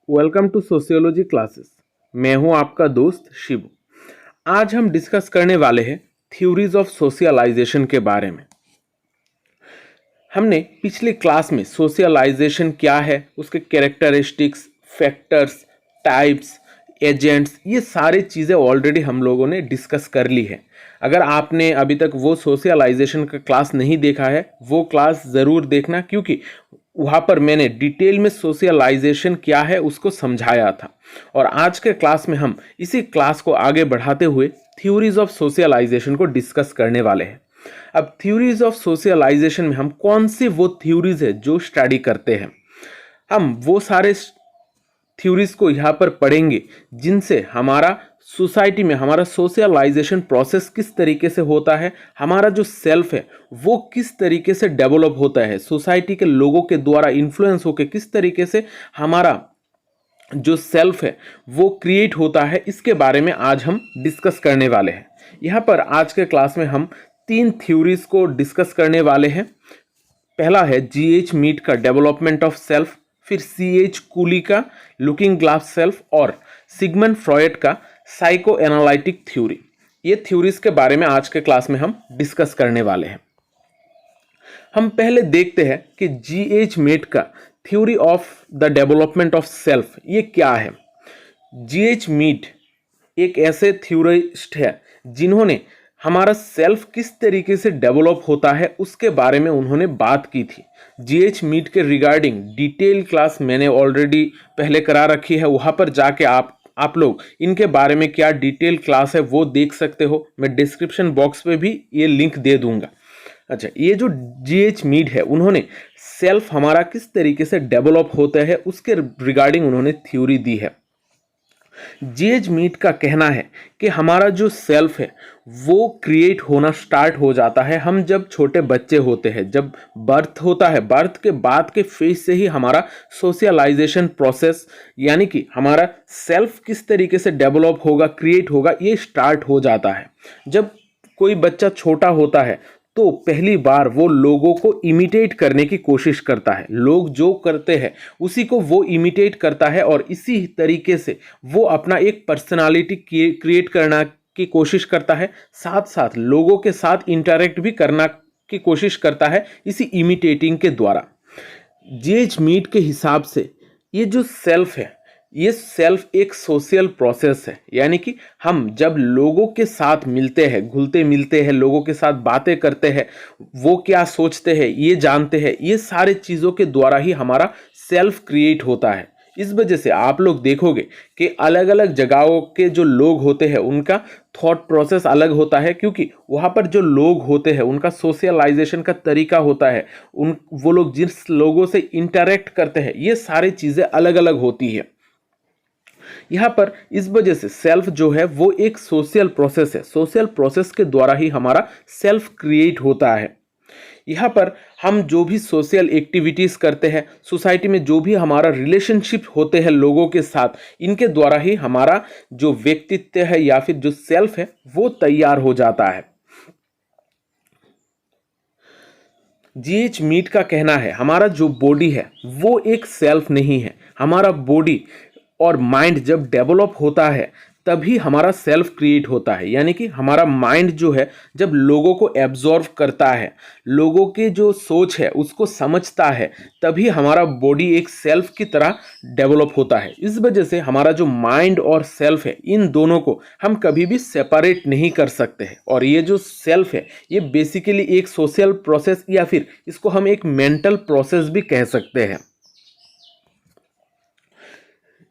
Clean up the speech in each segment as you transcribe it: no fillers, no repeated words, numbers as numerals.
Welcome to sociology classes. मैं हूं आपका दोस्त शिबू। आज हम डिस्कस करने वाले हैं थ्योरीज ऑफ सोशलाइजेशन के बारे में। हमने पिछले क्लास में सोशलाइजेशन क्या है, उसके कैरेक्टरिस्टिक्स, फैक्टर्स, टाइप्स, एजेंट्स, ये सारी चीज़ें ऑलरेडी हम लोगों ने डिस्कस कर ली है। अगर आपने अभी तक वो सोशलाइजेशन का क्लास नहीं देखा है, वो क्लास ज़रूर देखना, क्योंकि वहाँ पर मैंने डिटेल में सोशलाइजेशन क्या है उसको समझाया था। और आज के क्लास में हम इसी क्लास को आगे बढ़ाते हुए थ्योरीज ऑफ सोशलाइजेशन को डिस्कस करने वाले हैं। अब थ्योरीज ऑफ सोशलाइजेशन में हम कौन सी वो थ्योरीज है जो स्टडी करते हैं, हम वो सारे थ्योरीज को यहाँ पर पढ़ेंगे जिनसे हमारा सोसाइटी में हमारा सोशलाइजेशन प्रोसेस किस तरीके से होता है, हमारा जो सेल्फ है वो किस तरीके से डेवलप होता है, सोसाइटी के लोगों के द्वारा इन्फ्लुएंस होकर किस तरीके से हमारा जो सेल्फ है वो क्रिएट होता है, इसके बारे में आज हम डिस्कस करने वाले हैं। यहाँ पर आज के क्लास में हम 3 थ्योरीज को डिस्कस करने वाले हैं। पहला है G.H. मीड का डेवलपमेंट ऑफ सेल्फ, फिर C.H. कूली का लुकिंग ग्लास सेल्फ और सिगमंड फ्रॉयड का साइको एनालिटिक थ्योरी। ये थ्योरीज के बारे में आज के क्लास में हम डिस्कस करने वाले हैं। हम पहले देखते हैं कि G.H. मीड का theory of the development of self ये क्या है। G.H. मीड एक ऐसे थ्योरिस्ट है जिन्होंने हमारा सेल्फ किस तरीके से डेवलप होता है उसके बारे में उन्होंने बात की थी। G.H. मीड के रिगार्डिंग डिटेल क्लास मैंने ऑलरेडी पहले करा रखी है, वहाँ पर जाके आप लोग इनके बारे में क्या डिटेल क्लास है वो देख सकते हो। मैं डिस्क्रिप्शन बॉक्स पे भी ये लिंक दे दूंगा। अच्छा, ये जो G.H. मीड है उन्होंने सेल्फ हमारा किस तरीके से डेवलप होता है उसके रिगार्डिंग उन्होंने थ्योरी दी है। G.H. मीड का कहना है कि हमारा जो सेल्फ है वो क्रिएट होना स्टार्ट हो जाता है हम जब छोटे बच्चे होते हैं, जब बर्थ होता है, बर्थ के बाद के फेज से ही हमारा सोशलाइजेशन प्रोसेस यानी कि हमारा सेल्फ किस तरीके से डेवलप होगा, क्रिएट होगा, ये स्टार्ट हो जाता है। जब कोई बच्चा छोटा होता है तो पहली बार वो लोगों को इमिटेट करने की कोशिश करता है, लोग जो करते हैं उसी को वो इमिटेट करता है और इसी तरीके से वो अपना एक पर्सनालिटी क्रिएट करना की कोशिश करता है, साथ साथ लोगों के साथ इंटरेक्ट भी करना की कोशिश करता है इसी इमिटेटिंग के द्वारा। G.H. मीड के हिसाब से ये जो सेल्फ है ये सेल्फ एक सोशल प्रोसेस है, यानी कि हम जब लोगों के साथ मिलते हैं, घुलते मिलते हैं, लोगों के साथ बातें करते हैं, वो क्या सोचते हैं ये जानते हैं, ये सारे चीज़ों के द्वारा ही हमारा सेल्फ क्रिएट होता है। इस वजह से आप लोग देखोगे कि अलग अलग जगहों के जो लोग होते हैं उनका थॉट प्रोसेस अलग होता है, क्योंकि वहाँ पर जो लोग होते हैं उनका सोशलाइजेशन का तरीका होता है, वो लोग जिस लोगों से इंटरेक्ट करते हैं ये सारी चीज़ें अलग अलग होती है। यहाँ पर इस वजह से सेल्फ जो है वो एक सोशल प्रोसेस है, सोशल प्रोसेस के द्वारा ही हमारा सेल्फ क्रिएट होता है। यहाँ पर हम जो भी सोशल एक्टिविटीज़ करते हैं, सोसाइटी में जो भी हमारा रिलेशनशिप होते हैं लोगों के साथ, इनके द्वारा ही हमारा जो व्यक्तित्व है या फिर जो सेल्फ है वो तैयार हो जाता है। G.H. मीड का कहना है हमारा जो बॉडी है वो एक सेल्फ नहीं है, हमारा बॉडी और माइंड जब डेवलप होता है तभी हमारा सेल्फ क्रिएट होता है, यानी कि हमारा माइंड जो है जब लोगों को एब्जॉर्व करता है, लोगों के जो सोच है उसको समझता है, तभी हमारा बॉडी एक सेल्फ की तरह डेवलप होता है। इस वजह से हमारा जो माइंड और सेल्फ है इन दोनों को हम कभी भी सेपरेट नहीं कर सकते हैं। और ये जो सेल्फ है ये बेसिकली एक सोशल प्रोसेस या फिर इसको हम एक मेंटल प्रोसेस भी कह सकते हैं।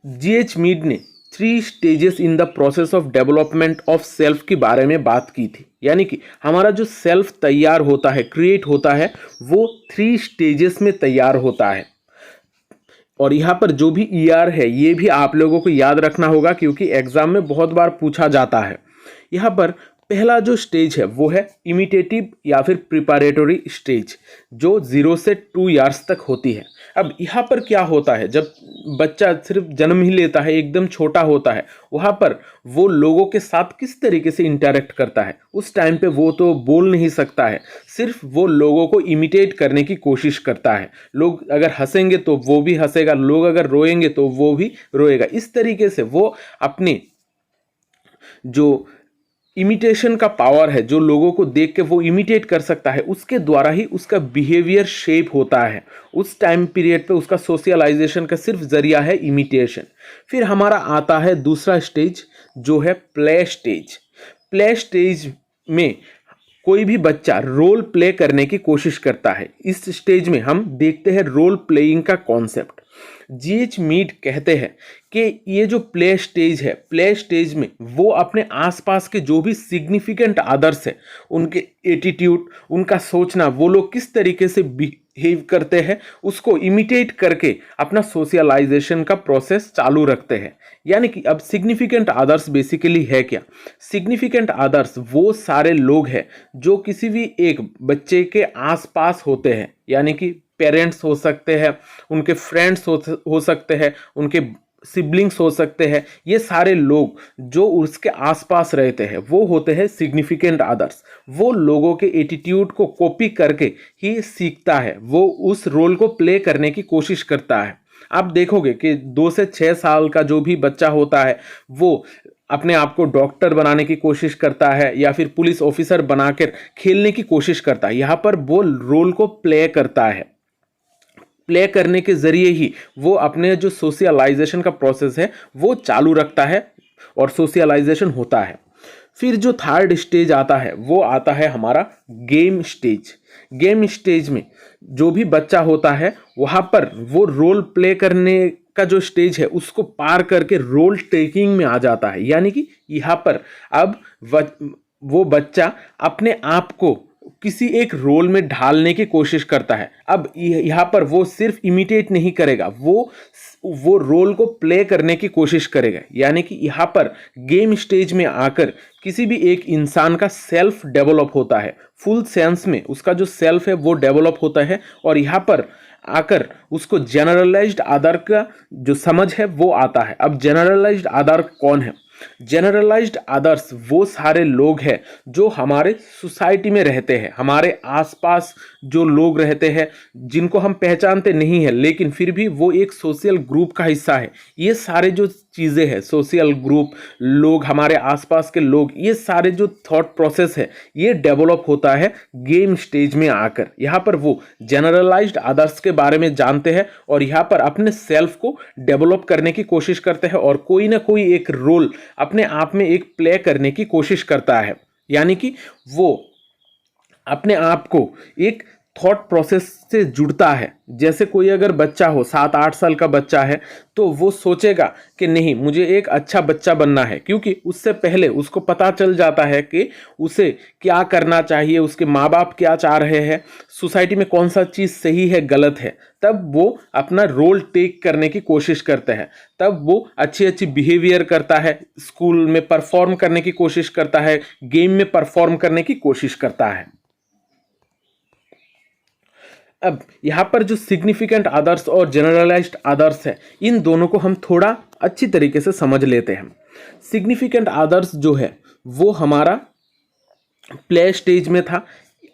G.H. मीड ने 3 stages in the process of development of self के बारे में बात की थी, यानी कि हमारा जो सेल्फ तैयार होता है, क्रिएट होता है, वो 3 स्टेजेस में तैयार होता है। और यहाँ पर जो भी ER है ये भी आप लोगों को याद रखना होगा, क्योंकि एग्जाम में बहुत बार पूछा जाता है। यहाँ पर पहला जो स्टेज है वो है इमिटेटिव या फिर प्रिपरेटरी स्टेज, जो 0 से 2 ईयर्स तक होती है। अब यहाँ पर क्या होता है, जब बच्चा सिर्फ जन्म ही लेता है, एकदम छोटा होता है, वहाँ पर वो लोगों के साथ किस तरीके से इंटरेक्ट करता है। उस टाइम पे वो तो बोल नहीं सकता है, सिर्फ वो लोगों को इमिटेट करने की कोशिश करता है। लोग अगर हंसेंगे तो वो भी हंसेगा, लोग अगर रोएंगे तो वो भी रोएगा। इस तरीके से वो अपने जो इमिटेशन का पावर है, जो लोगों को देख के वो इमिटेट कर सकता है, उसके द्वारा ही उसका बिहेवियर शेप होता है। उस टाइम पीरियड पे उसका सोशलाइजेशन का सिर्फ जरिया है इमिटेशन। फिर हमारा आता है दूसरा स्टेज, जो है प्ले स्टेज। प्ले स्टेज में कोई भी बच्चा रोल प्ले करने की कोशिश करता है। इस स्टेज में हम देखते हैं रोल प्लेइंग का कॉन्सेप्ट। जीएच मीड कहते हैं कि ये जो प्ले स्टेज है, प्ले स्टेज में वो अपने आसपास के जो भी सिग्निफिकेंट अदर्स है, उनके एटीट्यूड, उनका सोचना, वो लोग किस तरीके से बिहेव करते हैं, उसको इमिटेट करके अपना सोशलाइजेशन का प्रोसेस चालू रखते हैं। यानी कि अब सिग्निफिकेंट अदर्स बेसिकली है क्या? सिग्निफिकेंट अदर्स वो सारे लोग हैं जो किसी भी एक बच्चे के आसपास होते हैं। यानी कि पेरेंट्स हो सकते हैं, उनके फ्रेंड्स हो सकते हैं, उनके सिबलिंग्स हो सकते हैं। ये सारे लोग जो उसके आसपास रहते हैं वो होते हैं सिग्निफिकेंट अदर्स। वो लोगों के एटीट्यूड को कॉपी करके ही सीखता है, वो उस रोल को प्ले करने की कोशिश करता है। आप देखोगे कि 2 से 6 साल का जो भी बच्चा होता है वो अपने आप को डॉक्टर बनाने की कोशिश करता है या फिर पुलिस ऑफिसर बनाकर खेलने की कोशिश करता है। यहाँ पर वो रोल को प्ले करता है। प्ले करने के जरिए ही वो अपने जो सोशलाइजेशन का प्रोसेस है वो चालू रखता है और सोशलाइजेशन होता है। फिर जो थर्ड स्टेज आता है वो आता है हमारा गेम स्टेज। गेम स्टेज में जो भी बच्चा होता है वहाँ पर वो रोल प्ले करने का जो स्टेज है उसको पार करके रोल टेकिंग में आ जाता है। यानी कि यहाँ पर अब वो बच्चा अपने आप को किसी एक रोल में ढालने की कोशिश करता है। अब यहाँ पर वो सिर्फ इमिटेट नहीं करेगा, वो रोल को प्ले करने की कोशिश करेगा। यानी कि यहाँ पर गेम स्टेज में आकर किसी भी एक इंसान का सेल्फ डेवलप होता है। फुल सेंस में उसका जो सेल्फ है वो डेवलप होता है और यहाँ पर आकर उसको जनरलाइज्ड अदर का जो समझ है वो आता है। अब जनरलाइज्ड अदर कौन है? जनरलाइज्ड अदर्स वो सारे लोग हैं जो हमारे सोसाइटी में रहते हैं, हमारे आसपास जो लोग रहते हैं जिनको हम पहचानते नहीं हैं लेकिन फिर भी वो एक सोशल ग्रुप का हिस्सा है। ये सारे जो चीज़ें हैं, सोशल ग्रुप, लोग, हमारे आसपास के लोग, ये सारे जो थॉट प्रोसेस है ये डेवलप होता है गेम स्टेज में आकर। यहाँ पर वो जनरलाइज्ड अदर्स के बारे में जानते हैं और यहाँ पर अपने सेल्फ को डेवलप करने की कोशिश करते हैं और कोई ना कोई एक रोल अपने आप में एक प्ले करने की कोशिश करता है। यानी कि वो अपने आप को एक थॉट प्रोसेस से जुड़ता है। जैसे कोई अगर बच्चा हो, 7-8 साल का बच्चा है, तो वो सोचेगा कि नहीं, मुझे एक अच्छा बच्चा बनना है, क्योंकि उससे पहले उसको पता चल जाता है कि उसे क्या करना चाहिए, उसके माँ बाप क्या चाह रहे हैं, सोसाइटी में कौन सा चीज़ सही है गलत है। तब वो अपना रोल टेक करने की कोशिश करते हैं, तब वो अच्छी अच्छी बिहेवियर करता है, स्कूल में परफॉर्म करने की कोशिश करता है, गेम में परफॉर्म करने की कोशिश करता है। अब यहाँ पर जो सिग्निफिकेंट अदर्स और जनरलाइज्ड अदर्स है, इन दोनों को हम थोड़ा अच्छी तरीके से समझ लेते हैं। सिग्निफिकेंट अदर्स जो है वो हमारा प्ले स्टेज में था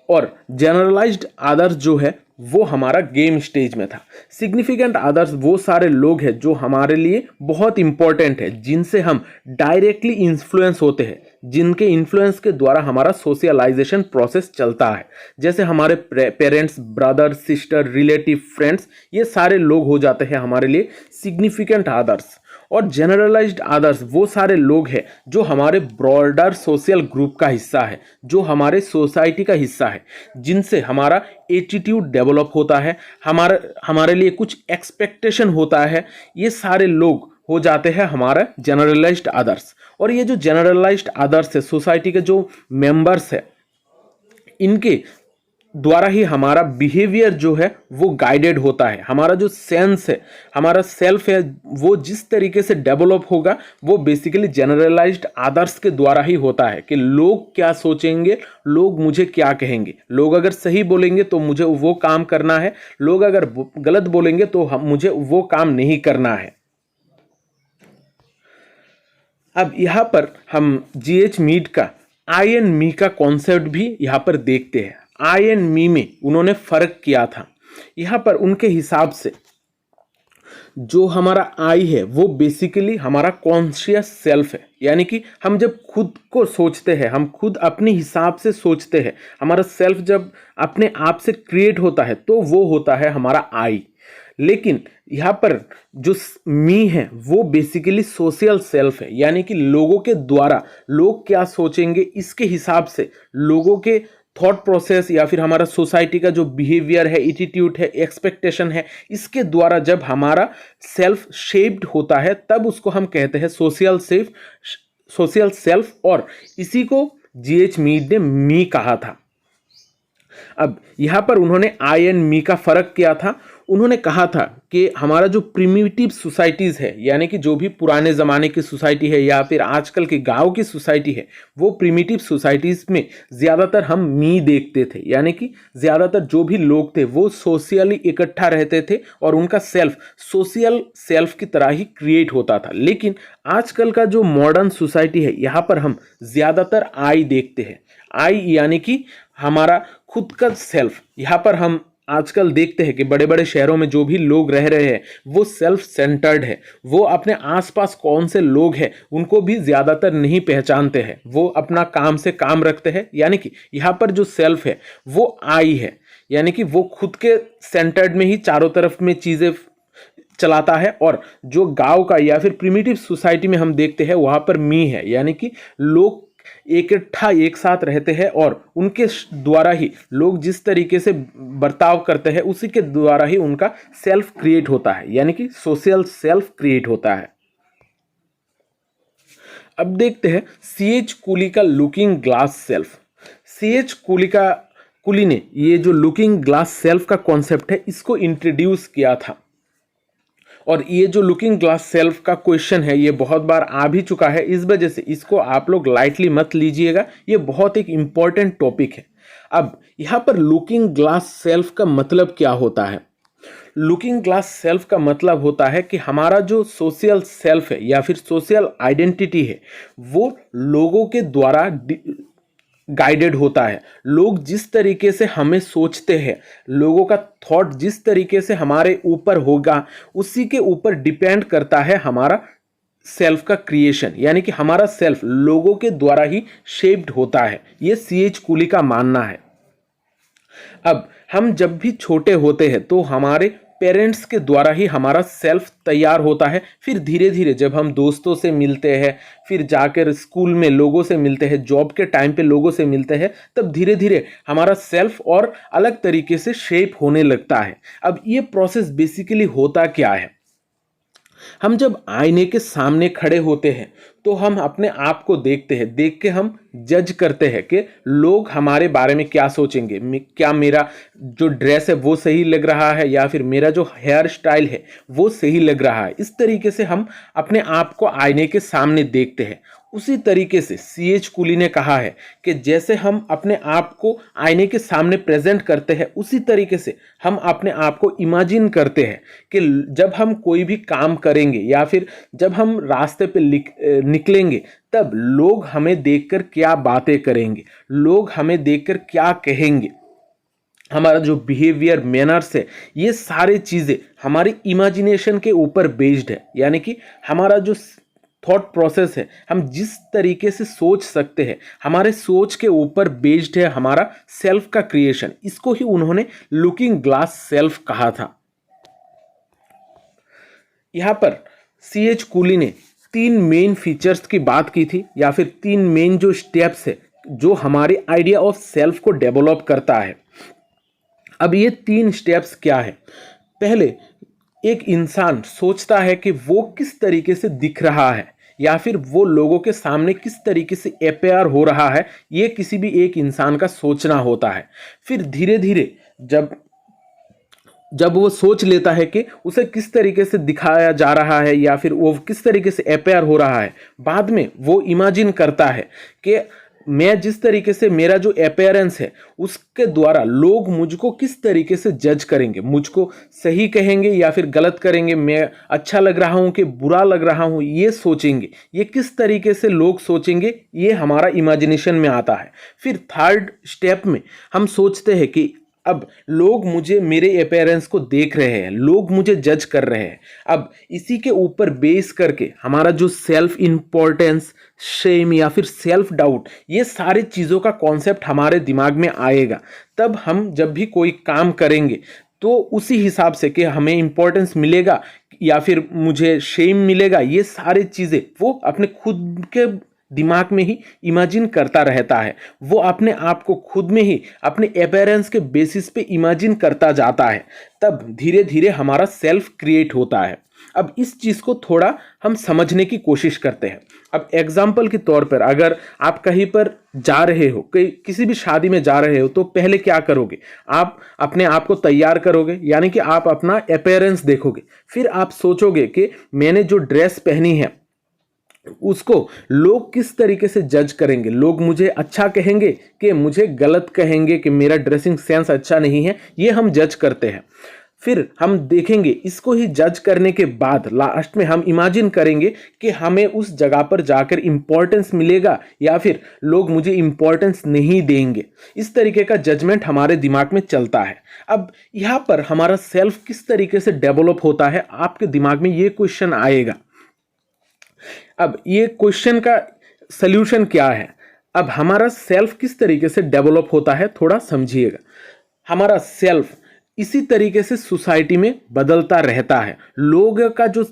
और जनरलाइज्ड अदर्स जो है वो हमारा गेम स्टेज में था। सिग्निफिकेंट अदर्स वो सारे लोग हैं जो हमारे लिए बहुत इंपॉर्टेंट है, जिनसे हम डायरेक्टली इन्फ्लुएंस होते हैं, जिनके इन्फ्लुएंस के द्वारा हमारा सोशलाइजेशन प्रोसेस चलता है। जैसे हमारे parents, brother, sister, relative, friends, ये सारे लोग हो जाते हैं हमारे लिए सिग्निफिकेंट अदर्स। और जनरलाइज्ड अदर्स वो सारे लोग हैं जो हमारे ब्रॉडर सोशल ग्रुप का हिस्सा है, जो हमारे सोसाइटी का हिस्सा है, जिनसे हमारा एटीट्यूड डेवलप होता है, हमारे लिए कुछ एक्सपेक्टेशन होता है। ये सारे लोग हो जाते हैं हमारा जनरलाइज्ड अदर्स। और ये जो जनरलाइज्ड अदर्स है, सोसाइटी के जो मेंबर्स है, इनके द्वारा ही हमारा बिहेवियर जो है वो गाइडेड होता है। हमारा जो सेंस है, हमारा सेल्फ है, वो जिस तरीके से डेवलप होगा वो बेसिकली जनरलाइज्ड आदर्श के द्वारा ही होता है कि लोग क्या सोचेंगे, लोग मुझे क्या कहेंगे। लोग अगर सही बोलेंगे तो मुझे वो काम करना है, लोग अगर गलत बोलेंगे तो मुझे वो काम नहीं करना है। अब यहाँ पर हम जीएच मीड का आई एंड मी का कॉन्सेप्ट भी यहाँ पर देखते हैं। आई एंड मी में उन्होंने फर्क किया था। यहाँ पर उनके हिसाब से जो हमारा आई है वो बेसिकली हमारा कॉन्शियस सेल्फ है, यानी कि हम जब खुद को सोचते हैं, हम खुद अपने हिसाब से सोचते हैं, हमारा सेल्फ जब अपने आप से क्रिएट होता है तो वो होता है हमारा आई। लेकिन यहाँ पर जो मी है वो बेसिकली सोशल सेल्फ है, यानी कि लोगों के द्वारा लोग क्या सोचेंगे इसके हिसाब से लोगों के थॉट प्रोसेस या फिर हमारा सोसाइटी का जो बिहेवियर है, एटीट्यूड है, एक्सपेक्टेशन है, इसके द्वारा जब हमारा सेल्फ शेप्ड होता है तब उसको हम कहते हैं सोशल सेल्फ। और इसी को जीएच मीड ने मी कहा था। अब यहाँ पर उन्होंने आई एंड मी का फर्क किया था। उन्होंने कहा था कि हमारा जो प्रिमिटिव सोसाइटीज़ है, यानी कि जो भी पुराने ज़माने की सोसाइटी है या फिर आजकल के गांव की सोसाइटी है, वो प्रिमिटिव सोसाइटीज़ में ज़्यादातर हम मी देखते थे, यानी कि ज़्यादातर जो भी लोग थे वो सोशली इकट्ठा रहते थे और उनका सेल्फ सोशल सेल्फ की तरह ही क्रिएट होता था। लेकिन आजकल का जो मॉडर्न सोसाइटी है, यहाँ पर हम ज़्यादातर आई देखते हैं। आई यानी कि हमारा खुद का सेल्फ। यहाँ पर हम आजकल देखते हैं कि बड़े बड़े शहरों में जो भी लोग रह रहे हैं वो सेल्फ सेंटर्ड है। वो अपने आसपास कौन से लोग हैं उनको भी ज़्यादातर नहीं पहचानते हैं, वो अपना काम से काम रखते हैं। यानी कि यहाँ पर जो सेल्फ है वो आई है, यानी कि वो खुद के सेंटर्ड में ही चारों तरफ में चीज़ें चलाता है। और जो गांव का या फिर प्रिमिटिव सोसाइटी में हम देखते हैं वहाँ पर मी है, यानी कि लोग इकट्ठा एक साथ रहते हैं और उनके द्वारा ही लोग जिस तरीके से बर्ताव करते हैं उसी के द्वारा ही उनका सेल्फ क्रिएट होता है, यानी कि सोशल सेल्फ क्रिएट होता है। अब देखते हैं सीएच कूली का looking glass self. C H Cooley ने ये जो लुकिंग ग्लास सेल्फ का कॉन्सेप्ट है इसको इंट्रोड्यूस किया था। और ये जो लुकिंग ग्लास सेल्फ का क्वेश्चन है ये बहुत बार आ भी चुका है, इस वजह से इसको आप लोग लाइटली मत लीजिएगा, ये बहुत एक इम्पॉर्टेंट टॉपिक है। अब यहाँ पर लुकिंग ग्लास सेल्फ का मतलब क्या होता है? लुकिंग ग्लास सेल्फ का मतलब होता है कि हमारा जो सोशल सेल्फ है या फिर सोशल आइडेंटिटी है वो लोगों के द्वारा गाइडेड होता है। लोग जिस तरीके से हमें सोचते हैं, लोगों का थॉट जिस तरीके से हमारे ऊपर होगा उसी के ऊपर डिपेंड करता है हमारा सेल्फ का क्रिएशन, यानी कि हमारा सेल्फ लोगों के द्वारा ही शेप्ड होता है। ये सीएच कूली का मानना है। अब हम जब भी छोटे होते हैं तो हमारे पेरेंट्स के द्वारा ही हमारा सेल्फ तैयार होता है। फिर धीरे धीरे जब हम दोस्तों से मिलते हैं, फिर जाकर स्कूल में लोगों से मिलते हैं, जॉब के टाइम पे लोगों से मिलते हैं, तब धीरे धीरे हमारा सेल्फ और अलग तरीके से शेप होने लगता है। अब ये प्रोसेस बेसिकली होता क्या है? हम जब आईने के सामने खड़े होते हैं तो हम अपने आप को देखते हैं, देख के हम जज करते हैं कि लोग हमारे बारे में क्या सोचेंगे, क्या मेरा जो ड्रेस है वो सही लग रहा है या फिर मेरा जो हेयर स्टाइल है वो सही लग रहा है। इस तरीके से हम अपने आप को आईने के सामने देखते हैं। उसी तरीके से सीएच कूली ने कहा है कि जैसे हम अपने आप को आईने के सामने प्रेजेंट करते हैं उसी तरीके से हम अपने आप को इमेजिन करते हैं कि जब हम कोई भी काम करेंगे या फिर जब हम रास्ते पे निकलेंगे तब लोग हमें देखकर क्या बातें करेंगे, लोग हमें देखकर क्या कहेंगे। हमारा जो बिहेवियर, मैनर्स है, ये सारी चीज़ें हमारी इमेजिनेशन के ऊपर बेस्ड है, यानी कि हमारा जो थॉट प्रोसेस है, हम जिस तरीके से सोच सकते हैं, हमारे सोच के ऊपर बेस्ड है हमारा सेल्फ का क्रिएशन। इसको ही उन्होंने लुकिंग ग्लास सेल्फ कहा था। यहाँ पर सीएच कूली ने 3 मेन फीचर्स की बात की थी या फिर 3 मेन जो स्टेप्स है जो हमारे आइडिया ऑफ सेल्फ को डेवलप करता है। अब ये 3 स्टेप्स क्या है? पहले एक इंसान सोचता है कि वो किस तरीके से दिख रहा है, या फिर वो लोगों के सामने किस तरीके से अपेयर हो रहा है, ये किसी भी एक इंसान का सोचना होता है। फिर धीरे धीरे जब वो सोच लेता है कि उसे किस तरीके से दिखाया जा रहा है या फिर वो किस तरीके से अपेयर हो रहा है, बाद में वो इमेजिन करता है कि मैं जिस तरीके से मेरा जो अपेयरेंस है उसके द्वारा लोग मुझको किस तरीके से जज करेंगे, मुझको सही कहेंगे या फिर गलत करेंगे, मैं अच्छा लग रहा हूँ कि बुरा लग रहा हूँ, ये सोचेंगे। ये किस तरीके से लोग सोचेंगे, ये हमारा इमेजिनेशन में आता है। फिर थर्ड स्टेप में हम सोचते हैं कि अब लोग मुझे मेरे अपेयरेंस को देख रहे हैं, लोग मुझे जज कर रहे हैं। अब इसी के ऊपर बेस करके हमारा जो सेल्फ इंपॉर्टेंस, शेम या फिर सेल्फ डाउट, ये सारी चीज़ों का कॉन्सेप्ट हमारे दिमाग में आएगा। तब हम जब भी कोई काम करेंगे तो उसी हिसाब से कि हमें इंपॉर्टेंस मिलेगा या फिर मुझे शेम मिलेगा, ये सारी चीज़ें वो अपने खुद के दिमाग में ही इमेजिन करता रहता है। वो अपने आप को खुद में ही अपने अपेयरेंस के बेसिस पे इमेजिन करता जाता है। तब धीरे धीरे हमारा सेल्फ क्रिएट होता है। अब इस चीज़ को थोड़ा हम समझने की कोशिश करते हैं। अब एग्जाम्पल के तौर पर अगर आप कहीं पर जा रहे हो, किसी भी शादी में जा रहे हो, तो पहले क्या करोगे? आप अपने आप को तैयार करोगे, यानी कि आप अपना अपेयरेंस देखोगे। फिर आप सोचोगे कि मैंने जो ड्रेस पहनी है उसको लोग किस तरीके से जज करेंगे, लोग मुझे अच्छा कहेंगे कि मुझे गलत कहेंगे, कि मेरा ड्रेसिंग सेंस अच्छा नहीं है, ये हम जज करते हैं। फिर हम देखेंगे, इसको ही जज करने के बाद लास्ट में हम इमेजिन करेंगे कि हमें उस जगह पर जाकर इंपॉर्टेंस मिलेगा या फिर लोग मुझे इंपॉर्टेंस नहीं देंगे। इस तरीके का जजमेंट हमारे दिमाग में चलता है। अब यहाँ पर हमारा सेल्फ किस तरीके से डेवलप होता है, आपके दिमाग में ये क्वेश्चन आएगा। अब ये क्वेश्चन का सल्यूशन क्या है? अब हमारा सेल्फ किस तरीके से डेवलप होता है, थोड़ा समझिएगा। हमारा सेल्फ इसी तरीके से सोसाइटी में बदलता रहता है। लोगों का जो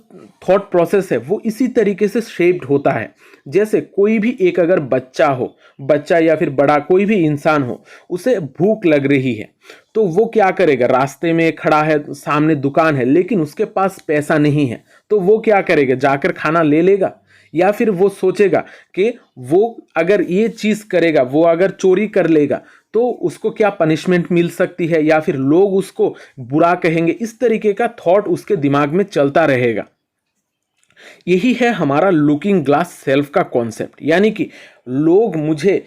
थॉट प्रोसेस है वो इसी तरीके से शेप्ड होता है। जैसे कोई भी एक अगर बच्चा या फिर बड़ा कोई भी इंसान हो, उसे भूख लग रही है तो वो क्या करेगा? रास्ते में खड़ा है, सामने दुकान है, लेकिन उसके पास पैसा नहीं है, तो वो क्या करेगा? जाकर खाना ले लेगा? या फिर वो सोचेगा कि वो अगर ये चीज करेगा, वो अगर चोरी कर लेगा तो उसको क्या पनिशमेंट मिल सकती है, या फिर लोग उसको बुरा कहेंगे? इस तरीके का थॉट उसके दिमाग में चलता रहेगा। यही है हमारा लुकिंग ग्लास सेल्फ का कॉन्सेप्ट, यानी कि लोग मुझे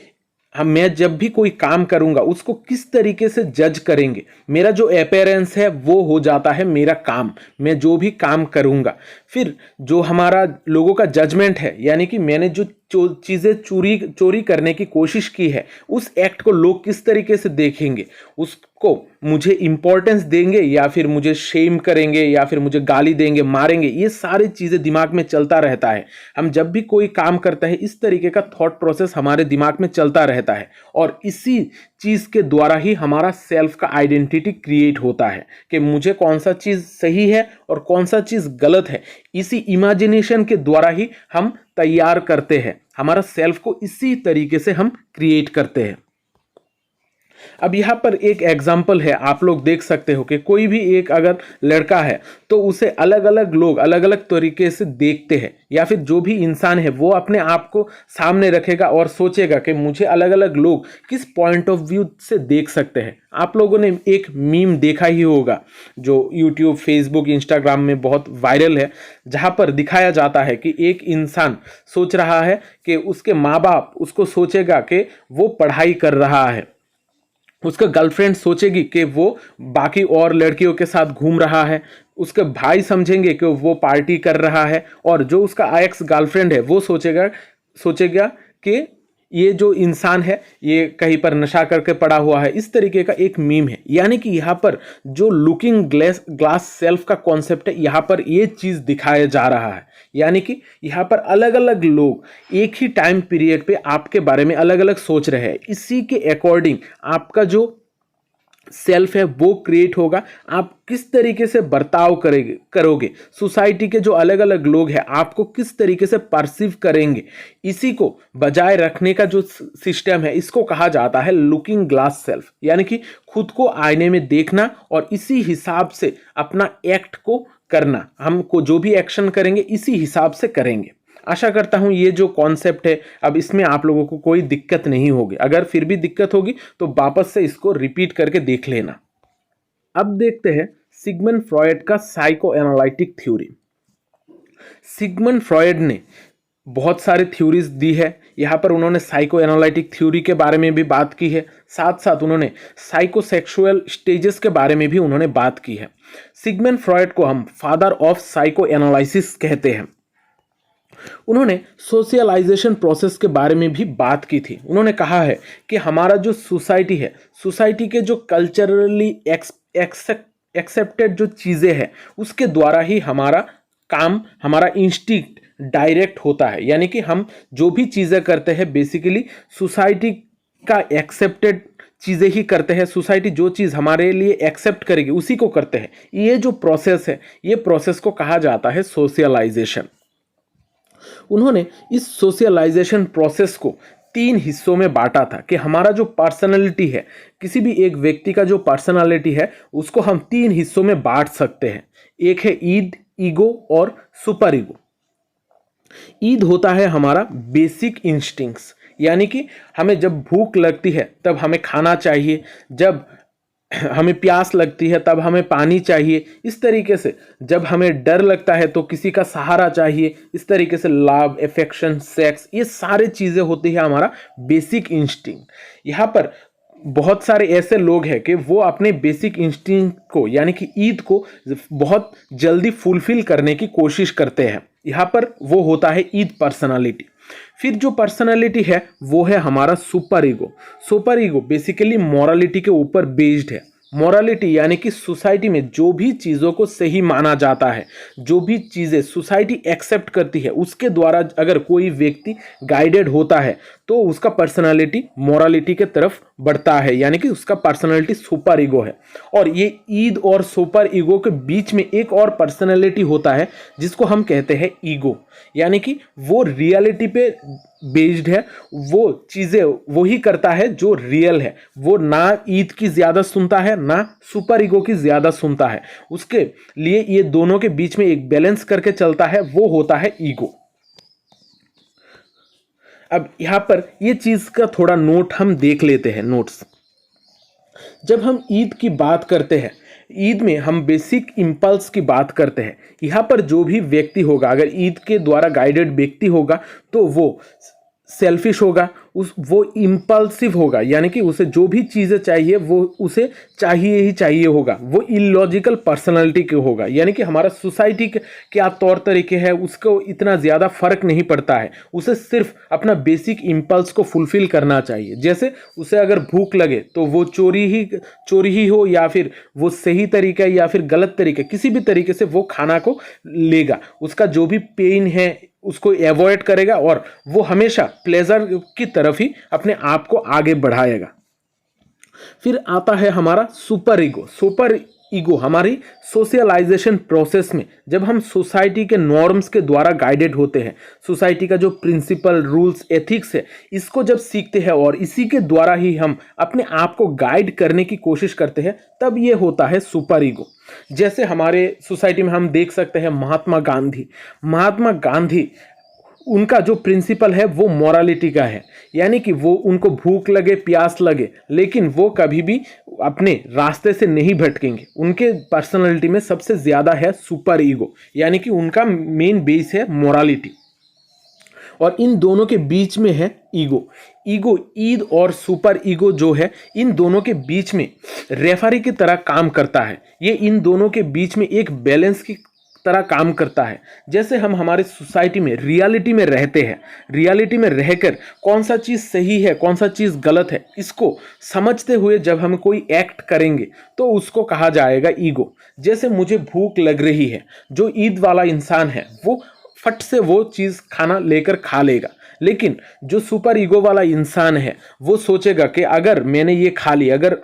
मैं जब भी कोई काम करूंगा उसको किस तरीके से जज करेंगे। मेरा जो अपेयरेंस है वो हो जाता है मेरा काम, मैं जो भी काम करूंगा। फिर जो हमारा लोगों का जजमेंट है, यानी कि मैंने जो चीज़ें चोरी करने की कोशिश की है, उस एक्ट को लोग किस तरीके से देखेंगे, उसको मुझे इंपॉर्टेंस देंगे या फिर मुझे शेम करेंगे या फिर मुझे गाली देंगे, मारेंगे, ये सारी चीज़ें दिमाग में चलता रहता है। हम जब भी कोई काम करते हैं इस तरीके का थॉट प्रोसेस हमारे दिमाग में चलता रहता है, और इसी चीज़ के द्वारा ही हमारा सेल्फ का आइडेंटिटी क्रिएट होता है कि मुझे कौन सा चीज़ सही है और कौन सा चीज़ गलत है। इसी इमेजिनेशन के द्वारा ही हम तैयार करते हैं, हमारा सेल्फ को इसी तरीके से हम क्रिएट करते हैं। अब यहाँ पर एक एग्जाम्पल है, आप लोग देख सकते हो कि कोई भी एक अगर लड़का है तो उसे अलग अलग लोग अलग अलग तरीके से देखते हैं, या फिर जो भी इंसान है वो अपने आप को सामने रखेगा और सोचेगा कि मुझे अलग अलग लोग किस पॉइंट ऑफ व्यू से देख सकते हैं। आप लोगों ने एक मीम देखा ही होगा जो यूट्यूब, फेसबुक, इंस्टाग्राम में बहुत वायरल है, जहाँ पर दिखाया जाता है कि एक इंसान सोच रहा है कि उसके माँ बाप उसको सोचेगा कि वो पढ़ाई कर रहा है, उसका गर्लफ्रेंड सोचेगी कि वो बाकी और लड़कियों के साथ घूम रहा है, उसके भाई समझेंगे कि वो पार्टी कर रहा है, और जो उसका एक्स गर्लफ्रेंड है वो सोचेगा कि ये जो इंसान है ये कहीं पर नशा करके पड़ा हुआ है। इस तरीके का एक मीम है। यानी कि यहाँ पर जो लुकिंग ग्लास सेल्फ का कॉन्सेप्ट है, यहाँ पर ये चीज़ दिखाया जा रहा है। यानी कि यहाँ पर अलग अलग लोग एक ही टाइम पीरियड पे आपके बारे में अलग अलग सोच रहे हैं। इसी के अकॉर्डिंग आपका जो सेल्फ है वो क्रिएट होगा। आप किस तरीके से बर्ताव करोगे, सोसाइटी के जो अलग अलग लोग हैं आपको किस तरीके से परसीव करेंगे, इसी को बजाय रखने का जो सिस्टम है इसको कहा जाता है लुकिंग ग्लास सेल्फ। यानी कि खुद को आईने में देखना और इसी हिसाब से अपना एक्ट को करना। हमको जो भी एक्शन करेंगे इसी हिसाब से करेंगे। आशा करता हूँ ये जो कॉन्सेप्ट है अब इसमें आप लोगों को कोई दिक्कत नहीं होगी। अगर फिर भी दिक्कत होगी तो वापस से इसको रिपीट करके देख लेना। अब देखते हैं सिगमंड फ्रॉयड का psycho analytic theory. Sigmund Freud ने बहुत सारे थ्योरीज दी है। यहाँ पर उन्होंने साइको एनालिटिक थ्योरी के बारे में भी बात की है, साथ साथ उन्होंने साइकोसेक्सुअल स्टेजेस के बारे में भी उन्होंने बात की है। सिगमंड फ्रॉयड को हम फादर ऑफ साइको एनालिसिस कहते हैं। उन्होंने सोशलाइजेशन प्रोसेस के बारे में भी बात की थी। उन्होंने कहा है कि हमारा जो सोसाइटी है, सोसाइटी के जो कल्चरली एक्सेप्टेड जो चीज़ें हैं उसके द्वारा ही हमारा काम, हमारा इंस्टिंक्ट डायरेक्ट होता है। यानी कि हम जो भी चीज़ें करते हैं बेसिकली सोसाइटी का एक्सेप्टेड चीज़ें ही करते हैं। सोसाइटी जो चीज़ हमारे लिए एक्सेप्ट करेगी उसी को करते हैं। ये जो प्रोसेस है, ये प्रोसेस को कहा जाता है सोशलाइजेशन। उन्होंने इस सोशलाइजेशन प्रोसेस को 3 हिस्सों में बांटा था कि हमारा जो पर्सनालिटी है, किसी भी एक व्यक्ति का जो पर्सनालिटी है उसको हम 3 हिस्सों में बांट सकते हैं। एक है ईद, ईगो और सुपर ईगो। ईद होता है हमारा बेसिक इंस्टिंक्ट्स, यानी कि हमें जब भूख लगती है तब हमें खाना चाहिए, जब हमें प्यास लगती है तब हमें पानी चाहिए। इस तरीके से जब हमें डर लगता है तो किसी का सहारा चाहिए। इस तरीके से लव, एफेक्शन, सेक्स, ये सारे चीज़ें होती है हमारा बेसिक इंस्टिंक्ट। यहाँ पर बहुत सारे ऐसे लोग हैं कि वो अपने बेसिक इंस्टिंक्ट को यानी कि ईद को बहुत जल्दी फुलफिल करने की कोशिश करते हैं। यहाँ पर वो होता है ईद पर्सनालिटी। फिर जो पर्सनालिटी है वो है हमारा super ego. Super ego basically morality के ऊपर बेस्ड है। मॉरलिटी यानी कि सोसाइटी में जो भी चीज़ों को सही माना जाता है, जो भी चीज़ें सोसाइटी एक्सेप्ट करती है, उसके द्वारा अगर कोई व्यक्ति गाइडेड होता है तो उसका पर्सनालिटी मॉरलिटी के तरफ बढ़ता है, यानी कि उसका पर्सनालिटी सुपर ईगो है। और ये ईद और सुपर ईगो के बीच में एक और पर्सनालिटी होता है जिसको हम कहते हैं ईगो, यानी कि वो रियलिटी पे बेस्ड है। वो चीज़ें वही करता है जो रियल है। वो ना ईद की ज़्यादा सुनता है ना सुपर ईगो की ज़्यादा सुनता है। उसके लिए ये दोनों के बीच में एक बैलेंस करके चलता है, वो होता है ईगो। अब यहाँ पर ये चीज़ का थोड़ा नोट हम देख लेते हैं, नोट्स। जब हम ईद की बात करते हैं, ईद में हम बेसिक इम्पल्स की बात करते हैं। यहाँ पर जो भी व्यक्ति होगा, अगर ईद के द्वारा गाइडेड व्यक्ति होगा तो वो सेल्फिश होगा, वो इम्पल्सिव होगा, यानी कि उसे जो भी चीज़ें चाहिए वो उसे चाहिए ही चाहिए होगा। वो इलॉजिकल पर्सनालिटी के होगा, यानी कि हमारा सोसाइटी के क्या तौर तरीके हैं उसको इतना ज़्यादा फर्क नहीं पड़ता है। उसे सिर्फ अपना बेसिक इम्पल्स को फुलफिल करना चाहिए। जैसे उसे अगर भूख लगे तो वो चोरी ही हो या फिर वो सही तरीका या फिर गलत तरीके, किसी भी तरीके से वो खाना को लेगा। उसका जो भी पेन है उसको एवॉइड करेगा और वो हमेशा प्लेजर की तरफ ही अपने आप को आगे बढ़ाएगा। फिर आता है हमारा सुपर ईगो। सुपर ईगो हमारी सोशलाइजेशन प्रोसेस में जब हम सोसाइटी के नॉर्म्स के द्वारा गाइडेड होते हैं, सोसाइटी का जो प्रिंसिपल, रूल्स, एथिक्स है, इसको जब सीखते हैं और इसी के द्वारा ही हम अपने आप को गाइड करने की कोशिश करते हैं, तब ये होता है सुपर ईगो। जैसे हमारे सोसाइटी में हम देख सकते हैं महात्मा गांधी, उनका जो प्रिंसिपल है वो मॉरलिटी का है, यानी कि वो उनको भूख लगे, प्यास लगे, लेकिन वो कभी भी अपने रास्ते से नहीं भटकेंगे। उनके पर्सनालिटी में सबसे ज़्यादा है सुपर ईगो, यानी कि उनका मेन बेस है मॉरलिटी। और इन दोनों के बीच में है ईगो। ईद और सुपर ईगो जो है, इन दोनों के बीच में रेफरी की तरह काम करता है। ये इन दोनों के बीच में एक बैलेंस की तरह काम करता है। जैसे हम हमारे सोसाइटी में रियलिटी में रहते हैं, रियलिटी में रहकर कौन सा चीज़ सही है, कौन सा चीज़ गलत है, इसको समझते हुए जब हम कोई एक्ट करेंगे तो उसको कहा जाएगा ईगो। जैसे मुझे भूख लग रही है, जो ईद वाला इंसान है वो फट से वो चीज़ खाना लेकर खा लेगा, लेकिन जो सुपर ईगो वाला इंसान है वो सोचेगा कि अगर मैंने ये खा ली, अगर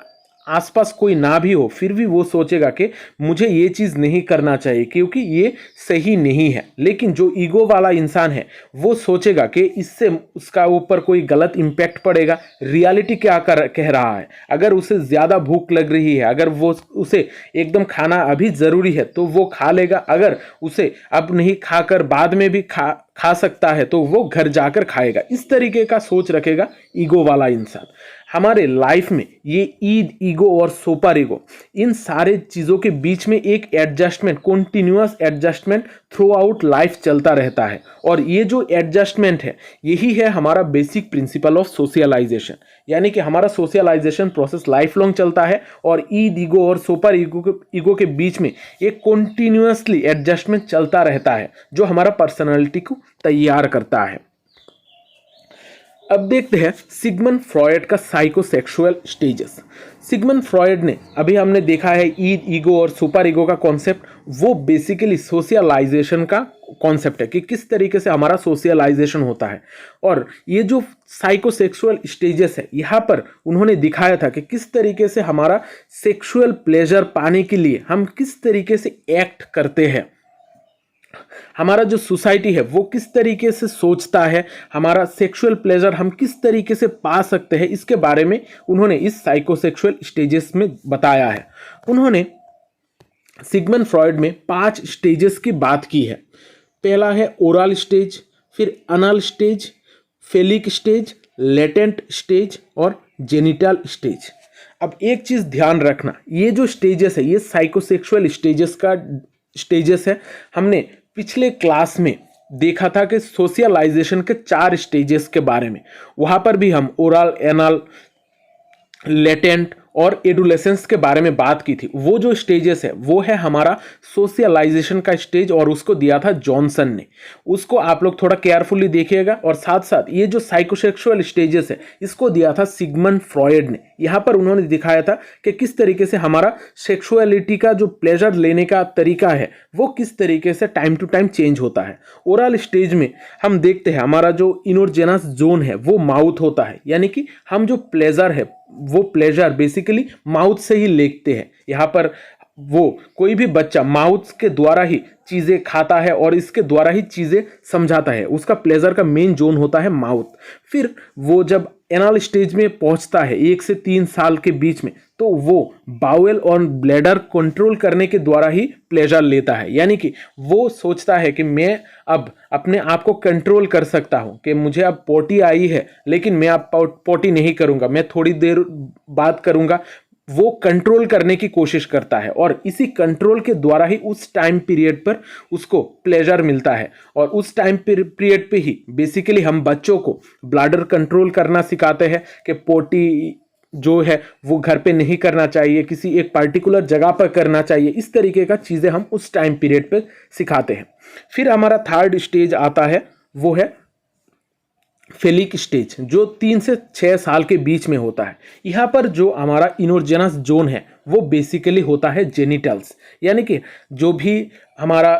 आसपास कोई ना भी हो फिर भी वो सोचेगा कि मुझे ये चीज़ नहीं करना चाहिए क्योंकि ये सही नहीं है। लेकिन जो ईगो वाला इंसान है वो सोचेगा कि इससे उसका ऊपर कोई गलत इम्पैक्ट पड़ेगा। रियलिटी क्या कह रहा है, अगर उसे ज़्यादा भूख लग रही है, अगर वो उसे एकदम खाना अभी ज़रूरी है तो वो खा लेगा, अगर उसे अब नहीं खाकर बाद में भी खा सकता है तो वो घर जाकर खाएगा। इस तरीके का सोच रखेगा ईगो वाला इंसान। हमारे लाइफ में ये ईगो और सुपर ईगो, इन सारे चीज़ों के बीच में एक adjustment, continuous adjustment through out life चलता रहता है। और ये जो एडजस्टमेंट है यही है हमारा बेसिक प्रिंसिपल ऑफ सोशलाइजेशन, यानी कि हमारा सोशलाइजेशन प्रोसेस लाइफ लॉन्ग चलता है और ईगो और सुपर ईगो के बीच में एक कॉन्टिन्यूअसली एडजस्टमेंट चलता रहता है जो हमारा पर्सनालिटी को तैयार करता है। अब देखते हैं सिगमंड फ्रॉयड का साइकोसेक्सुअल स्टेजेस। सिगमंड फ्रॉयड ने, अभी हमने देखा है ईगो और सुपर ईगो का कॉन्सेप्ट, वो बेसिकली सोशलाइजेशन का कॉन्सेप्ट है कि किस तरीके से हमारा सोशलाइजेशन होता है। और ये जो साइकोसेक्सुअल स्टेजेस है यहाँ पर उन्होंने दिखाया था कि किस तरीके से हमारा सेक्सुअल प्लेजर पाने के लिए हम किस तरीके से एक्ट करते हैं, हमारा जो सोसाइटी है वो किस तरीके से सोचता है, हमारा सेक्सुअल प्लेजर हम किस तरीके से पा सकते हैं, इसके बारे में उन्होंने इस साइकोसेक्सुअल स्टेजेस में बताया है। उन्होंने सिगमंड फ्रॉयड में 5 स्टेजेस की बात की है। पहला है ओरल स्टेज, फिर अनल स्टेज, फेलिक स्टेज, लेटेंट स्टेज और जेनिटल स्टेज। अब एक चीज़ ध्यान रखना, ये जो स्टेजेस है ये साइकोसेक्सुअल स्टेजेस है। हमने पिछले क्लास में देखा था कि सोशलाइजेशन के 4 स्टेजेस के बारे में, वहाँ पर भी हम ओरल, एनल, लेटेंट और एडोलेसेंस के बारे में बात की थी। वो जो स्टेजेस है वो है हमारा सोशलाइजेशन का स्टेज और उसको दिया था जॉनसन ने। उसको आप लोग थोड़ा केयरफुली देखिएगा। और साथ साथ ये जो साइकोसेक्सुअल स्टेजेस है इसको दिया था सिगमंड फ्रॉयड ने। यहाँ पर उन्होंने दिखाया था कि किस तरीके से हमारा सेक्सुअलिटी का जो प्लेजर लेने का तरीका है वो किस तरीके से टाइम टू टाइम चेंज होता है। ओरल स्टेज में हम देखते हैं हमारा जो इनोजेनस जोन है वो माउथ होता है, यानी कि हम जो प्लेजर है वो प्लेजर बेसिकली माउथ से ही लेते हैं। यहाँ पर वो कोई भी बच्चा माउथ के द्वारा ही चीज़ें खाता है और इसके द्वारा ही चीज़ें समझाता है। उसका प्लेजर का मेन जोन होता है माउथ। फिर वो जब एनल स्टेज में पहुंचता है 1 से 3 साल के बीच में, तो वो बाउल और ब्लैडर कंट्रोल करने के द्वारा ही प्लेजर लेता है, यानी कि वो सोचता है कि मैं अब अपने आप को कंट्रोल कर सकता हूं, कि मुझे अब पोटी आई है लेकिन मैं अब पोटी नहीं करूंगा, मैं थोड़ी देर बाद करूंगा। वो कंट्रोल करने की कोशिश करता है और इसी कंट्रोल के द्वारा ही उस टाइम पीरियड पर उसको प्लेजर मिलता है। और उस टाइम पीरियड पे ही बेसिकली हम बच्चों को ब्लैडर कंट्रोल करना सिखाते हैं कि पोटी जो है वो घर पे नहीं करना चाहिए, किसी एक पर्टिकुलर जगह पर करना चाहिए। इस तरीके का चीज़ें हम उस टाइम पीरियड पे सिखाते हैं। फिर हमारा 3rd स्टेज आता है, वो है फेलिक स्टेज, जो 3 से 6 साल के बीच में होता है। यहाँ पर जो हमारा इनोजेनस जोन है वो बेसिकली होता है जेनिटल्स, यानी कि जो भी हमारा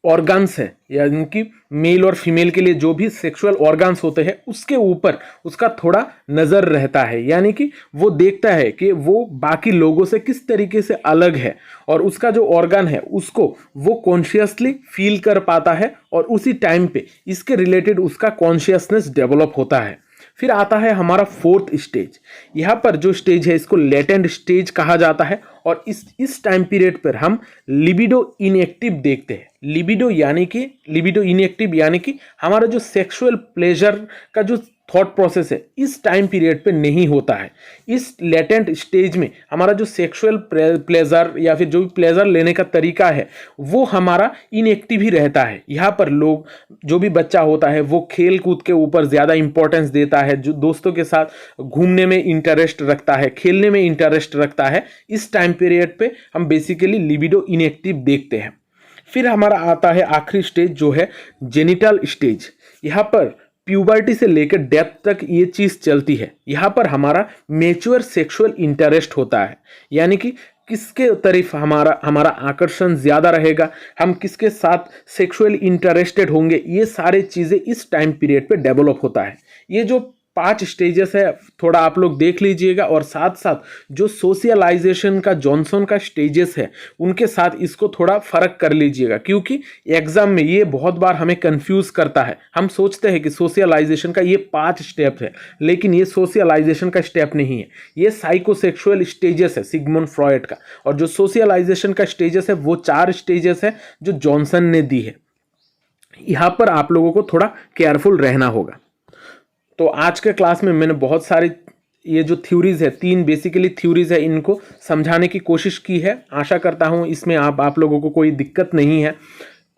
ऑर्गन्स है, यानी कि मेल और फीमेल के लिए जो भी सेक्सुअल ऑर्गन्स होते हैं उसके ऊपर उसका थोड़ा नज़र रहता है, यानी कि वो देखता है कि वो बाकी लोगों से किस तरीके से अलग है और उसका जो ऑर्गन है उसको वो कॉन्शियसली फील कर पाता है और उसी टाइम पे इसके रिलेटेड उसका कॉन्शियसनेस डेवलप होता है। फिर आता है हमारा 4th स्टेज। यहाँ पर जो स्टेज है इसको लेटेंट स्टेज कहा जाता है और इस टाइम पीरियड पर हम लिबिडो इनएक्टिव देखते हैं। लिबिडो इनएक्टिव यानी कि हमारा जो सेक्सुअल प्लेजर का जो थॉट प्रोसेस है इस टाइम पीरियड पे नहीं होता है। इस लेटेंट स्टेज में हमारा जो सेक्सुअल प्लेजर या फिर जो भी प्लेजर लेने का तरीका है वो हमारा इनएक्टिव ही रहता है। यहाँ पर लोग, जो भी बच्चा होता है वो खेल कूद के ऊपर ज़्यादा इंपॉर्टेंस देता है, जो दोस्तों के साथ घूमने में इंटरेस्ट रखता है, खेलने में इंटरेस्ट रखता है। इस टाइम पीरियड पे हम बेसिकली लिबिडो इनएक्टिव देखते हैं। फिर हमारा आता है आखिरी स्टेज जो है जेनिटल स्टेज। यहाँ पर प्यूबर्टी से लेकर डेथ तक ये चीज़ चलती है। यहाँ पर हमारा मैच्योर सेक्सुअल इंटरेस्ट होता है, यानी कि किसके तरफ हमारा आकर्षण ज़्यादा रहेगा, हम किसके साथ सेक्सुअल इंटरेस्टेड होंगे, ये सारे चीज़ें इस टाइम पीरियड पे डेवलप होता है। ये जो 5 स्टेजेस है, थोड़ा आप लोग देख लीजिएगा। और साथ साथ जो सोशलाइजेशन का जॉनसन का स्टेजेस है उनके साथ इसको थोड़ा फर्क कर लीजिएगा, क्योंकि एग्जाम में ये बहुत बार हमें कंफ्यूज करता है। हम सोचते हैं कि सोशलाइजेशन का ये 5 स्टेप है, लेकिन ये सोशलाइजेशन का स्टेप नहीं है, ये साइकोसेक्सुअल स्टेजेस है सिगमंड फ्रॉयड का। और जो सोशलाइजेशन का स्टेजेस है वो 4 स्टेजेस है जो जॉनसन ने दी है। यहां पर आप लोगों को थोड़ा केयरफुल रहना होगा। तो आज के क्लास में मैंने बहुत सारी ये जो थ्योरीज है, 3 बेसिकली थ्योरीज है, इनको समझाने की कोशिश की है। आशा करता हूं इसमें आप लोगों को कोई दिक्कत नहीं है।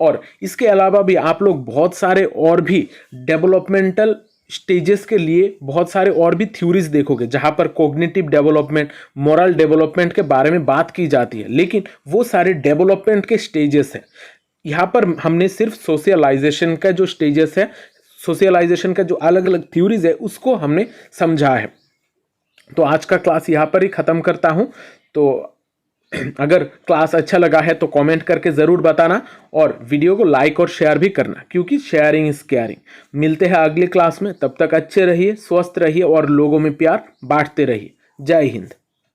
और इसके अलावा भी आप लोग बहुत सारे और भी डेवलपमेंटल स्टेजेस के लिए बहुत सारे और भी थ्योरीज देखोगे, जहां पर कॉग्निटिव डेवलपमेंट, मोरल डेवलपमेंट के बारे में बात की जाती है, लेकिन वो सारे डेवलपमेंट के स्टेजेस हैं। यहाँ पर हमने सिर्फ सोशलाइजेशन का जो स्टेजेस है, सोशलाइजेशन का जो अलग अलग थ्योरीज है, उसको हमने समझा है। तो आज का क्लास यहाँ पर ही ख़त्म करता हूँ। तो अगर क्लास अच्छा लगा है तो कमेंट करके ज़रूर बताना, और वीडियो को लाइक और शेयर भी करना, क्योंकि शेयरिंग इज़ केयरिंग। मिलते हैं अगली क्लास में, तब तक अच्छे रहिए, स्वस्थ रहिए और लोगों में प्यार बांटते रहिए। जय हिंद।